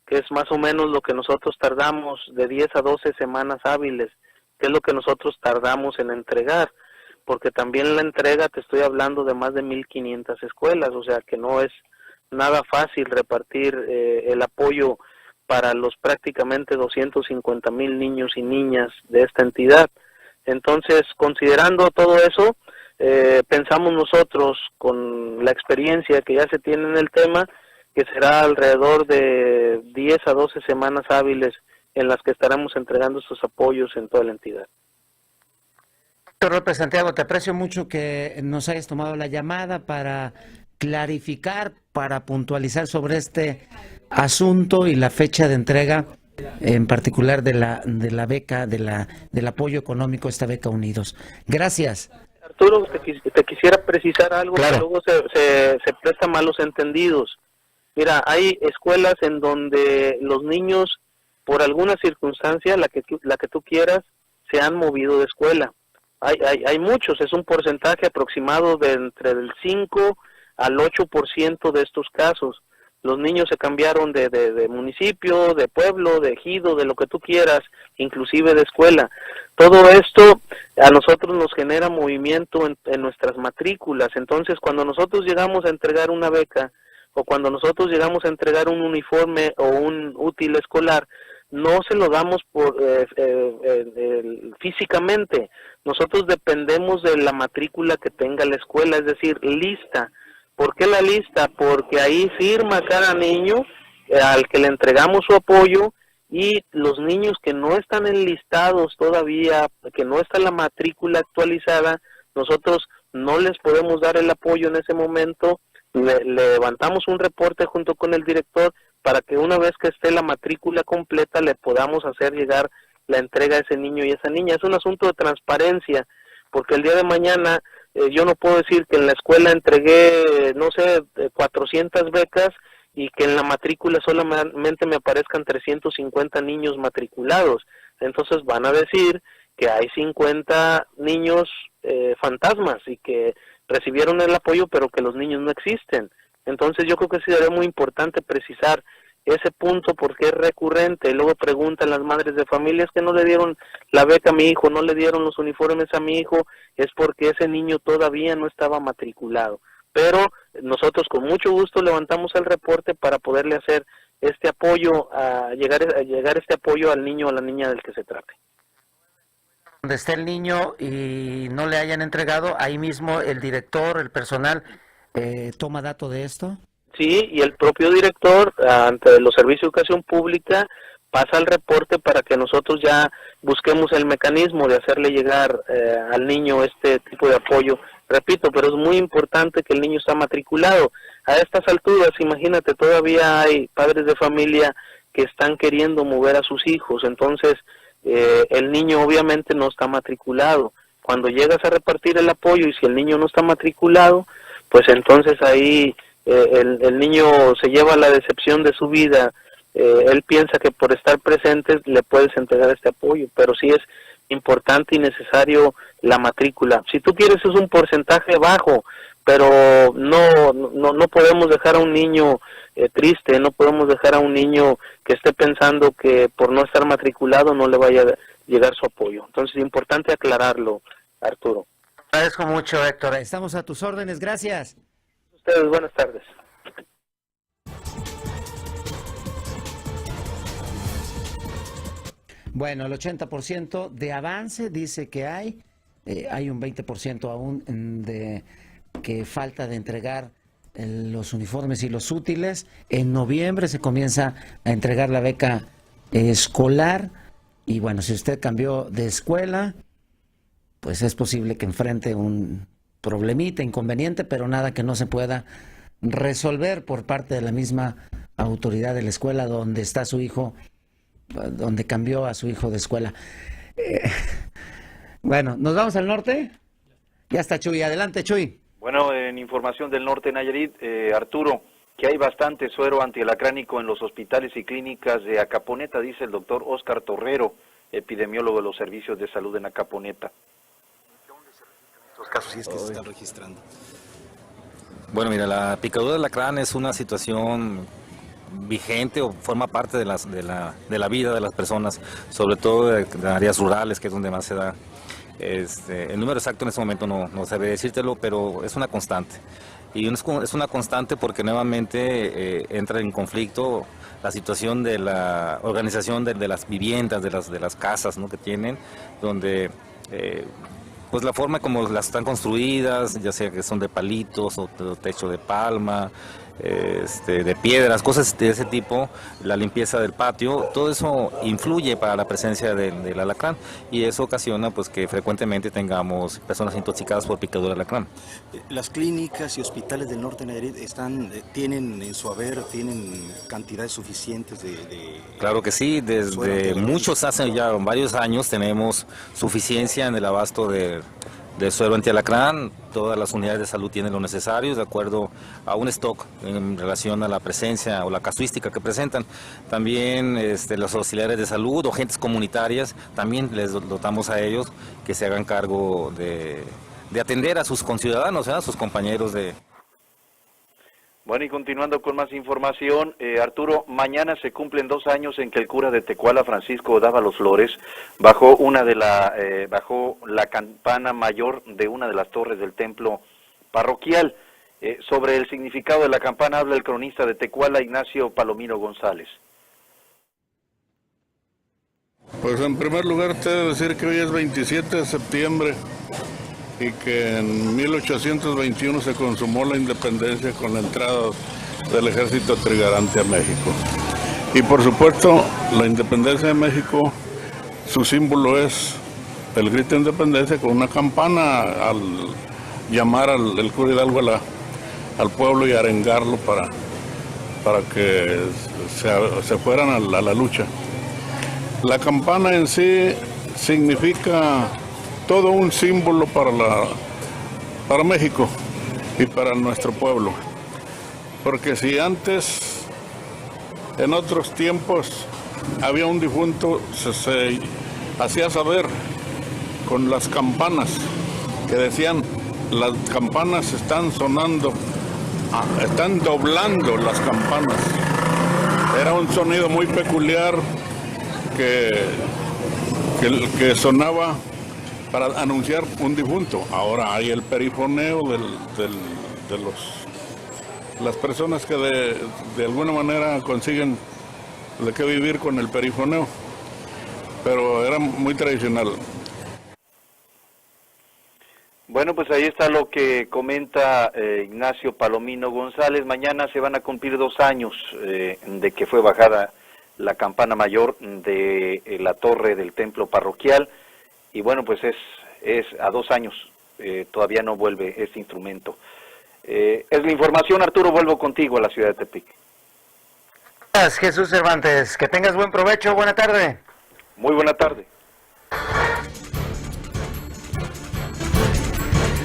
que es más o menos lo que nosotros tardamos, de 10 a 12 semanas hábiles, que es lo que nosotros tardamos en entregar, porque también la entrega, te estoy hablando de más de 1,500 escuelas, o sea que no es nada fácil repartir el apoyo para los prácticamente 250,000 niños y niñas de esta entidad. Entonces, considerando todo eso, pensamos nosotros, con la experiencia que ya se tiene en el tema, que será alrededor de 10 a 12 semanas hábiles en las que estaremos entregando estos apoyos en toda la entidad. Doctor López Santiago, te aprecio mucho que nos hayas tomado la llamada para clarificar para puntualizar sobre este asunto y la fecha de entrega, en particular de la beca, del apoyo económico a esta beca Unidos. Gracias. Arturo, te quisiera precisar algo, claro, que luego se presta malos entendidos. Mira, hay escuelas en donde los niños, por alguna circunstancia, la que tú quieras, se han movido de escuela. Hay muchos, es un porcentaje aproximado de entre el 5 al 8% de estos casos. Los niños se cambiaron de municipio, de pueblo, de ejido, de lo que tú quieras, inclusive de escuela. Todo esto a nosotros nos genera movimiento en nuestras matrículas. Entonces, cuando nosotros llegamos a entregar una beca o cuando nosotros llegamos a entregar un uniforme o un útil escolar, no se lo damos físicamente. Nosotros dependemos de la matrícula que tenga la escuela, es decir, lista. ¿Por qué la lista? Porque ahí firma cada niño al que le entregamos su apoyo, y los niños que no están enlistados todavía, que no está la matrícula actualizada, nosotros no les podemos dar el apoyo en ese momento. Le levantamos un reporte junto con el director para que una vez que esté la matrícula completa le podamos hacer llegar la entrega a ese niño y a esa niña. Es un asunto de transparencia, porque el día de mañana yo no puedo decir que en la escuela entregué, no sé, 400 becas y que en la matrícula solamente me aparezcan 350 niños matriculados. Entonces van a decir que hay 50 niños fantasmas y que recibieron el apoyo pero que los niños no existen. Entonces yo creo que sí sería muy importante precisar ese punto porque es recurrente. Y luego preguntan las madres de familias que no le dieron la beca a mi hijo, no le dieron los uniformes a mi hijo, es porque ese niño todavía no estaba matriculado. Pero nosotros con mucho gusto levantamos el reporte para poderle hacer este apoyo, llegar este apoyo al niño o a la niña del que se trate. Donde esté el niño y no le hayan entregado, ahí mismo el director, el personal, toma dato de esto. Sí, y el propio director, ante los servicios de educación pública, pasa el reporte para que nosotros ya busquemos el mecanismo de hacerle llegar al niño este tipo de apoyo. Repito, pero es muy importante que el niño está matriculado. A estas alturas, imagínate, todavía hay padres de familia que están queriendo mover a sus hijos, entonces el niño obviamente no está matriculado. Cuando llegas a repartir el apoyo y si el niño no está matriculado, pues entonces ahí el niño se lleva la decepción de su vida. Él piensa que por estar presente le puedes entregar este apoyo, pero sí es importante y necesario la matrícula. Si tú quieres es un porcentaje bajo, pero no podemos dejar a un niño triste, no podemos dejar a un niño que esté pensando que por no estar matriculado no le vaya a llegar su apoyo. Entonces es importante aclararlo, Arturo. Agradezco mucho, Héctor. Estamos a tus órdenes. Gracias. Ustedes, buenas tardes. Bueno, el 80% de avance dice que hay un 20% aún de que falta de entregar los uniformes y los útiles. En noviembre se comienza a entregar la beca escolar y bueno, si usted cambió de escuela, pues es posible que enfrente un problemita, inconveniente, pero nada que no se pueda resolver por parte de la misma autoridad de la escuela donde está su hijo, donde cambió a su hijo de escuela. Bueno, ¿nos vamos al norte? Ya está Chuy, adelante Chuy. Bueno, en información del norte de Nayarit, Arturo, que hay bastante suero antialacránico en los hospitales y clínicas de Acaponeta, dice el doctor Óscar Torrero, epidemiólogo de los servicios de salud en Acaponeta. Estos casos sí se están registrando. Bueno, mira, la picadura de alacrán es una situación vigente o forma parte de la vida de las personas, sobre todo de áreas rurales, que es donde más se da. El número exacto en este momento no sabe decírtelo, pero es una constante. Y es una constante porque nuevamente entra en conflicto la situación de la organización de las viviendas, de las casas, ¿no?, que tienen, donde pues la forma como las están construidas, ya sea que son de palitos o techo de palma, de piedras, cosas de ese tipo, la limpieza del patio, todo eso influye para la presencia del alacrán y eso ocasiona pues que frecuentemente tengamos personas intoxicadas por picadura de alacrán. Las clínicas y hospitales del norte de Nayarit tienen en su haber, tienen cantidades suficientes de Claro que sí, desde muchos, hace ya varios años tenemos suficiencia en el abasto de suero antialacrán. Todas las unidades de salud tienen lo necesario de acuerdo a un stock en relación a la presencia o la casuística que presentan. También los auxiliares de salud o gentes comunitarias, también les dotamos a ellos que se hagan cargo de atender a sus conciudadanos, a sus compañeros de... Bueno, y continuando con más información, Arturo, mañana se cumplen 2 años en que el cura de Tecuala, Francisco Dávalos Flores, bajó la campana mayor de una de las torres del templo parroquial. Sobre el significado de la campana habla el cronista de Tecuala, Ignacio Palomino González. Pues en primer lugar te debo decir que hoy es 27 de septiembre y que en 1821 se consumó la independencia con la entrada del ejército trigarante a México. Y por supuesto, la independencia de México, su símbolo es el grito de independencia con una campana al llamar al cura Hidalgo al pueblo y arengarlo para que se fueran a la lucha. La campana en sí significa todo un símbolo para México y para nuestro pueblo. Porque si antes, en otros tiempos, había un difunto, se hacía saber con las campanas, que decían, las campanas están sonando, están doblando las campanas. Era un sonido muy peculiar que sonaba para anunciar un difunto. Ahora hay el perifoneo de las personas que de alguna manera consiguen de qué vivir con el perifoneo, pero era muy tradicional. Bueno, pues ahí está lo que comenta Ignacio Palomino González. Mañana se van a cumplir 2 años de que fue bajada la campana mayor de la torre del templo parroquial. Y bueno, pues es a 2 años, todavía no vuelve este instrumento. Es la información, Arturo, vuelvo contigo a la ciudad de Tepic. Gracias, Jesús Cervantes, que tengas buen provecho, buena tarde. Muy buena tarde.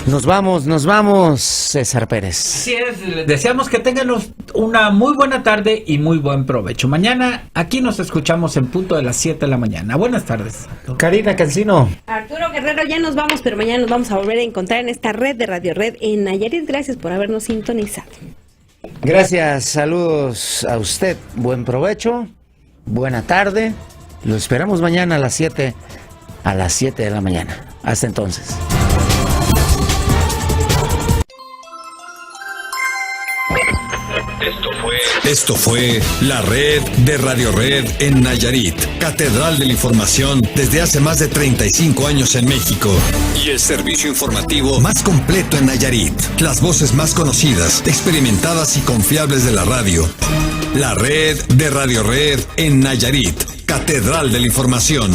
Nos vamos, César Pérez. Así es, deseamos que tengan una muy buena tarde y muy buen provecho. Mañana aquí nos escuchamos en punto de las 7 de la mañana. Buenas tardes. Karina Cancino. Arturo Guerrero, ya nos vamos, pero mañana nos vamos a volver a encontrar en esta red de Radio Red en Nayarit. Gracias por habernos sintonizado. Gracias, saludos a usted, buen provecho, buena tarde. Lo esperamos mañana a las 7 de la mañana. Hasta entonces. Esto fue la red de Radio Red en Nayarit, catedral de la información desde hace más de 35 años en México. Y el servicio informativo más completo en Nayarit. Las voces más conocidas, experimentadas y confiables de la radio. La red de Radio Red en Nayarit, catedral de la información.